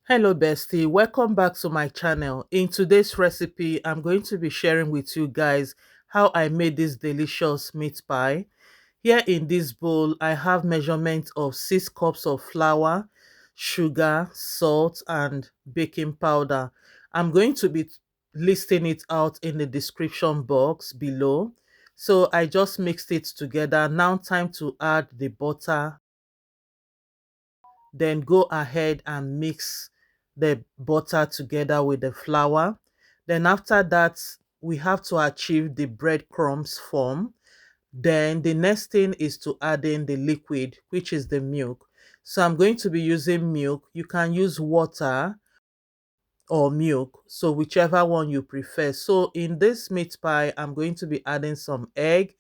Hello bestie, welcome back to my channel. In today's recipe, I'm going to be sharing with you guys how I made this delicious meat pie. Here in this bowl, I have measurement of 6 cups of flour, sugar, salt, and baking powder. I'm going to be listing it out in the description box below. So I just mixed it together. Now time to add the butter, then go ahead and mix the butter together with the flour. Then after that, we have to achieve the breadcrumbs form. Then the next thing is to add in the liquid, which is the milk. So I'm going to be using milk. You can use water or milk, so whichever one you prefer. So in this meat pie, I'm going to be adding some egg.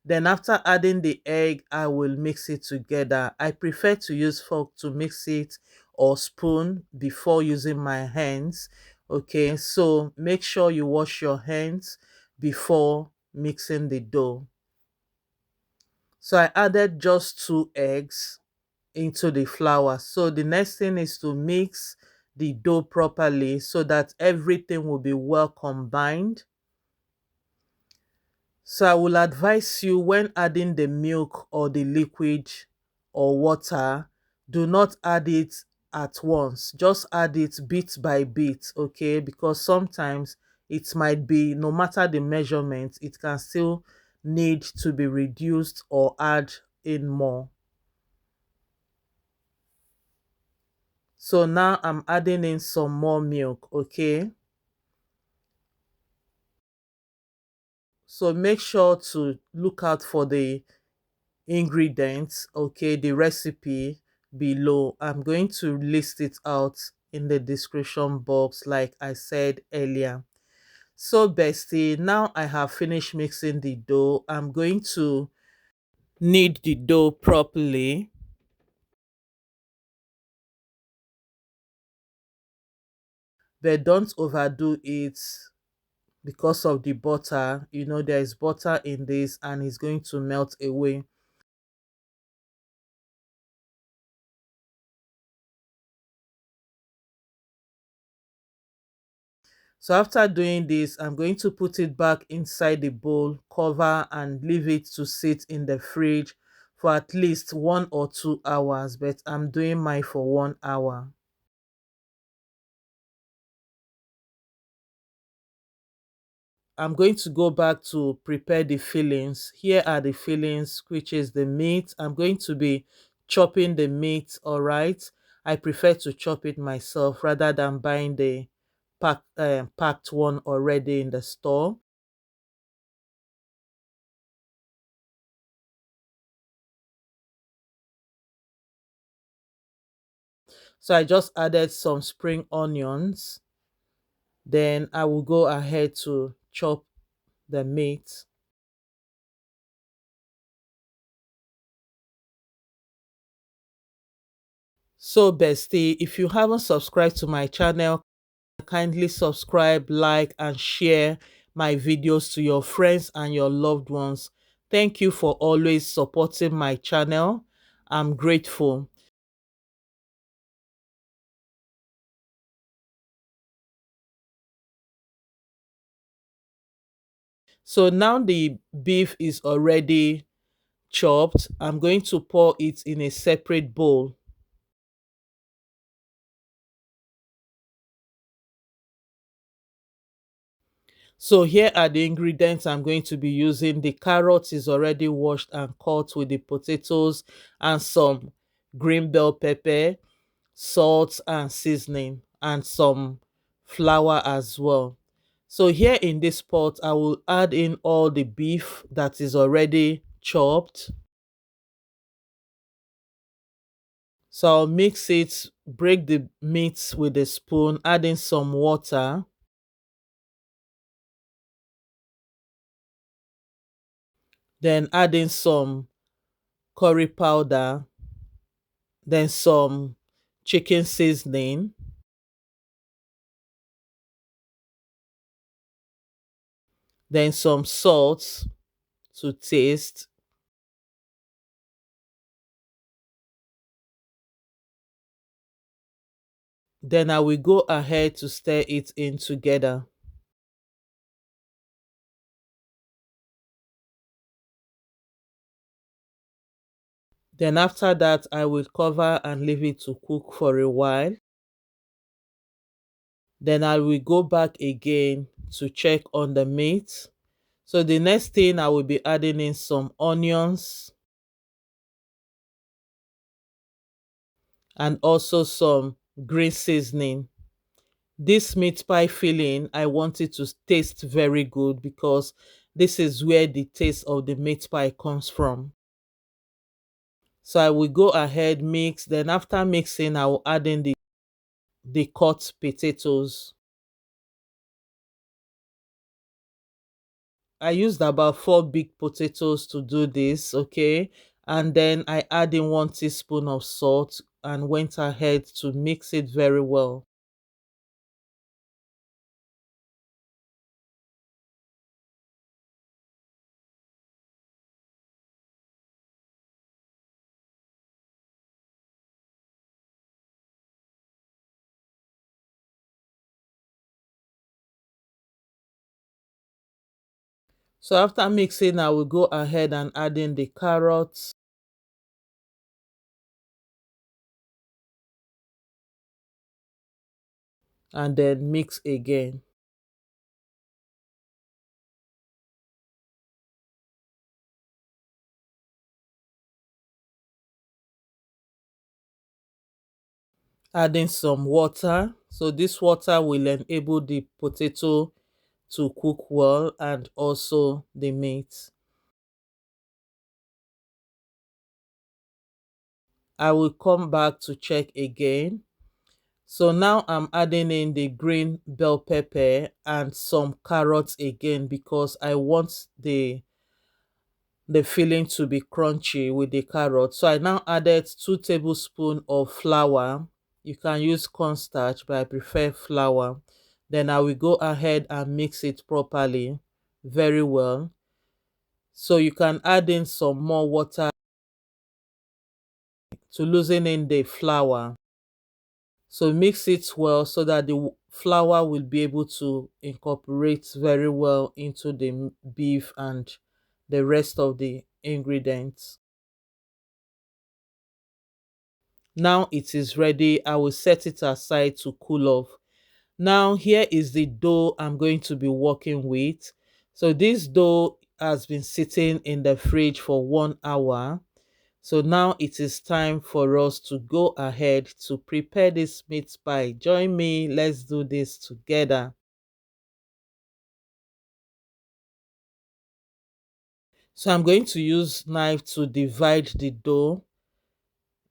Then after adding the egg, I will mix it together. I prefer to use fork to mix it or spoon before using my hands. Okay, so make sure you wash your hands before mixing the dough. So I added just 2 eggs into the flour. So the next thing is to mix the dough properly so that everything will be well combined. So I will advise you, when adding the milk or the liquid or water, do not add it at once. Just add it bit by bit, okay? Because sometimes it might be, no matter the measurement, it can still need to be reduced or add in more. So now I'm adding in some more milk, okay? So make sure to look out for the ingredients, okay, the recipe below. I'm going to list it out in the description box like I said earlier. So bestie, now I have finished mixing the dough. I'm going to knead the dough properly, but don't overdo it because of the butter. You know, there is butter in this and it's going to melt away. So after doing this, I'm going to put it back inside the bowl, cover, and leave it to sit in the fridge for at least 1 or 2 hours, but I'm doing mine for 1 hour. I'm going to go back to prepare the fillings. Here are the fillings, which is the meat. I'm going to be chopping the meat, all right? I prefer to chop it myself rather than buying the packed one already in the store. So I just added some spring onions. Then I will go ahead to chop the meat. So bestie, if you haven't subscribed to my channel, kindly subscribe, like, and share my videos to your friends and your loved ones. Thank you for always supporting my channel. I'm grateful. So now the beef is already chopped. I'm going to pour it in a separate bowl. So here are the ingredients I'm going to be using. The carrot is already washed and cut with the potatoes and some green bell pepper, salt and seasoning, and some flour as well. So here in this pot, I will add in all the beef that is already chopped. So I'll mix it, break the meat with a spoon, add in some water, then add in some curry powder, then some chicken seasoning, then some salt to taste, Then I will go ahead to stir it in together. Then after that, I will cover and leave it to cook for a while. Then I will go back again to check on the meat. So the next thing, I will be adding in some onions and also some green seasoning. This meat pie filling, I want it to taste very good because this is where the taste of the meat pie comes from. So I will go ahead, mix. Then after mixing, I will add in the cut potatoes. I used about 4 big potatoes to do this, okay? And then I add in 1 teaspoon of salt and went ahead to mix it very well. So after mixing, I will go ahead and add in the carrots and then mix again. Adding some water. So this water will enable the potato to cook well and also the meat. I will come back to check again. So now I'm adding in the green bell pepper and some carrots again because I want the filling to be crunchy with the carrot. So I now added 2 tablespoons of flour. You can use cornstarch, but I prefer flour. Then I will go ahead and mix it properly, very well. So you can add in some more water to loosen in the flour. So mix it well so that the flour will be able to incorporate very well into the beef and the rest of the ingredients. Now it is ready. I will set it aside to cool off. Now here is the dough I'm going to be working with. So this dough has been sitting in the fridge for 1 hour. So now it is time for us to go ahead to prepare this meat pie. Join me, let's do this together. So I'm going to use knife to divide the dough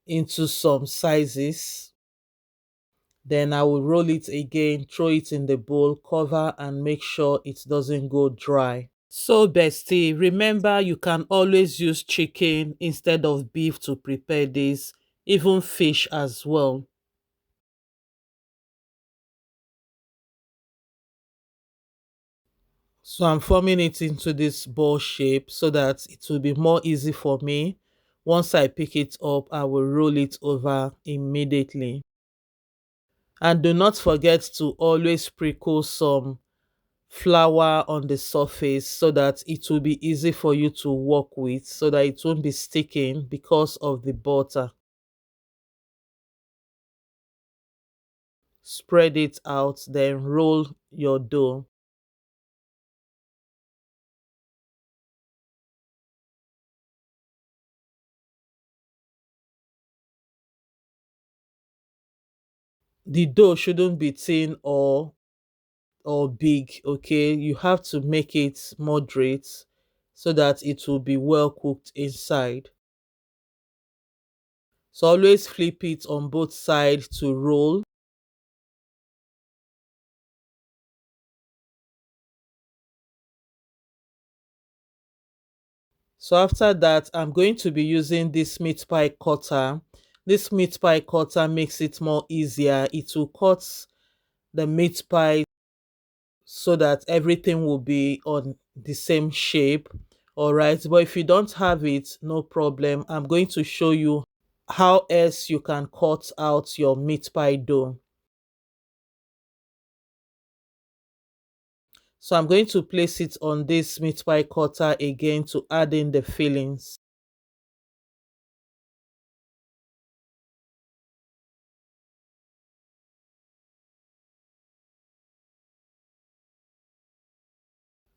into some sizes. Then I will roll it again, throw it in the bowl, cover and make sure it doesn't go dry. So bestie, remember you can always use chicken instead of beef to prepare this, even fish as well. So I'm forming it into this ball shape so that it will be more easy for me. Once I pick it up, I will roll it over immediately. And do not forget to always sprinkle some flour on the surface so that it will be easy for you to work with, so that it won't be sticking because of the butter. Spread it out, then roll your dough. The dough shouldn't be thin or big, okay? You have to make it moderate so that it will be well cooked inside. So always flip it on both sides to roll. So after that, I'm going to be using this meat pie cutter. This meat pie cutter makes it more easier. It will cut the meat pie so that everything will be on the same shape. All right, but if you don't have it, no problem. I'm going to show you how else you can cut out your meat pie dough. So I'm going to place it on this meat pie cutter again to add in the fillings.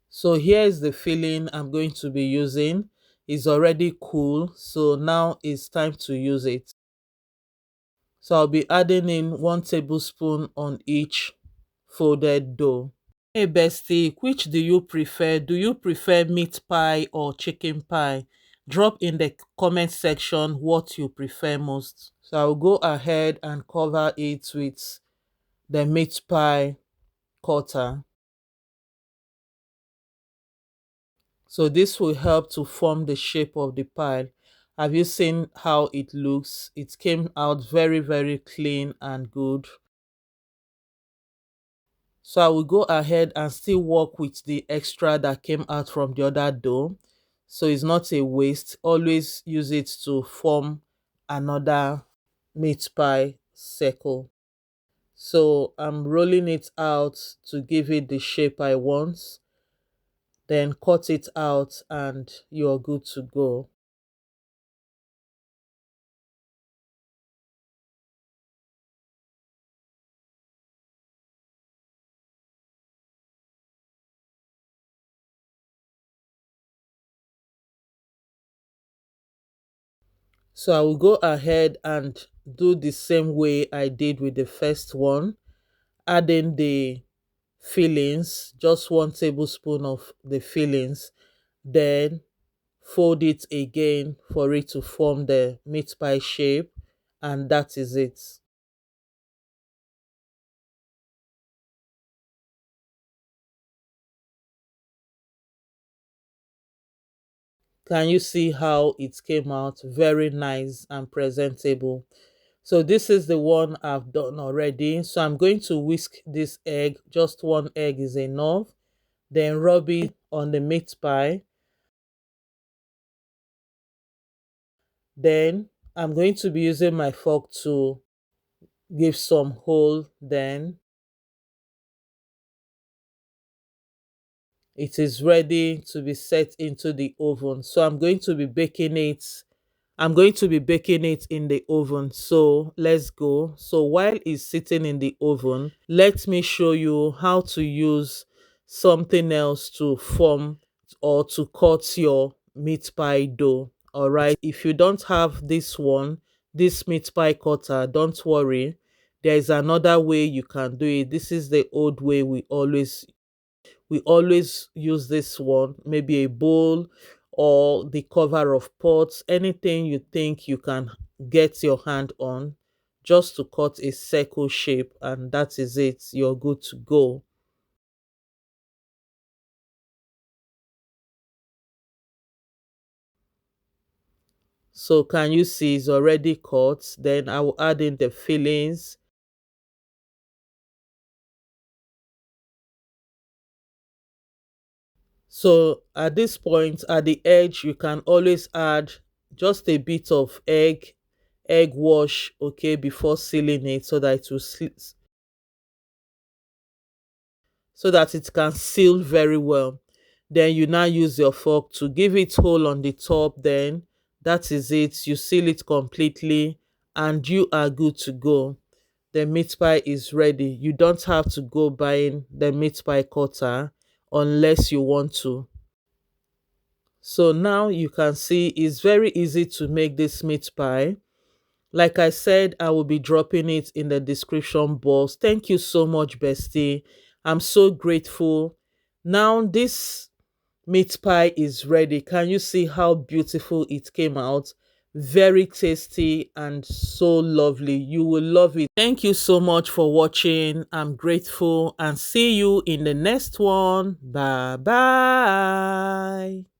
So here is the filling I'm going to be using. It's already cool, so now it's time to use it. So I'll be adding in 1 tablespoon on each folded dough. Hey bestie, which do you prefer? Do you prefer meat pie or chicken pie? Drop in the comment section what you prefer most. So I'll go ahead and cover it with the meat pie cutter. So this will help to form the shape of the pie. Have you seen how it looks? It came out very, very clean and good. So I will go ahead and still work with the extra that came out from the other dough. So it's not a waste. Always use it to form another meat pie circle. So I'm rolling it out to give it the shape I want. Then cut it out and you're good to go. So I will go ahead and do the same way I did with the first one, adding the fillings, just 1 tablespoon of the fillings, then fold it again for it to form the meat pie shape, and that is it. Can you see how it came out? Very nice and presentable. So this is the one I've done already. So I'm going to whisk this egg. Just one egg is enough. Then rub it on the meat pie. Then I'm going to be using my fork to give some hole. Then it is ready to be set into the oven. So I'm going to be baking it in the oven. So let's go. So while it's sitting in the oven, let me show you how to use something else to form or to cut your meat pie dough. All right. If you don't have this one, this meat pie cutter, don't worry. There is another way you can do it. This is the old way we always use this one, maybe a bowl or the cover of pots, anything you think you can get your hand on, just to cut a circle shape, and that is it. You're good to go. So can you see it's already cut? Then I will add in the fillings. So at this point, at the edge, you can always add just a bit of egg wash, okay, before sealing it, so that it can seal very well. Then you now use your fork to give it hole on the top. Then that is it. You seal it completely and you are good to go. The meat pie is ready. You don't have to go buying the meat pie cutter unless you want to. So now you can see it's very easy to make this meat pie. Like I said, I will be dropping it in the description box. Thank you so much, bestie. I'm so grateful. Now this meat pie is ready. Can you see how beautiful it came out? Very tasty and so lovely. You will love it. Thank you so much for watching. I'm grateful and see you in the next one. Bye bye.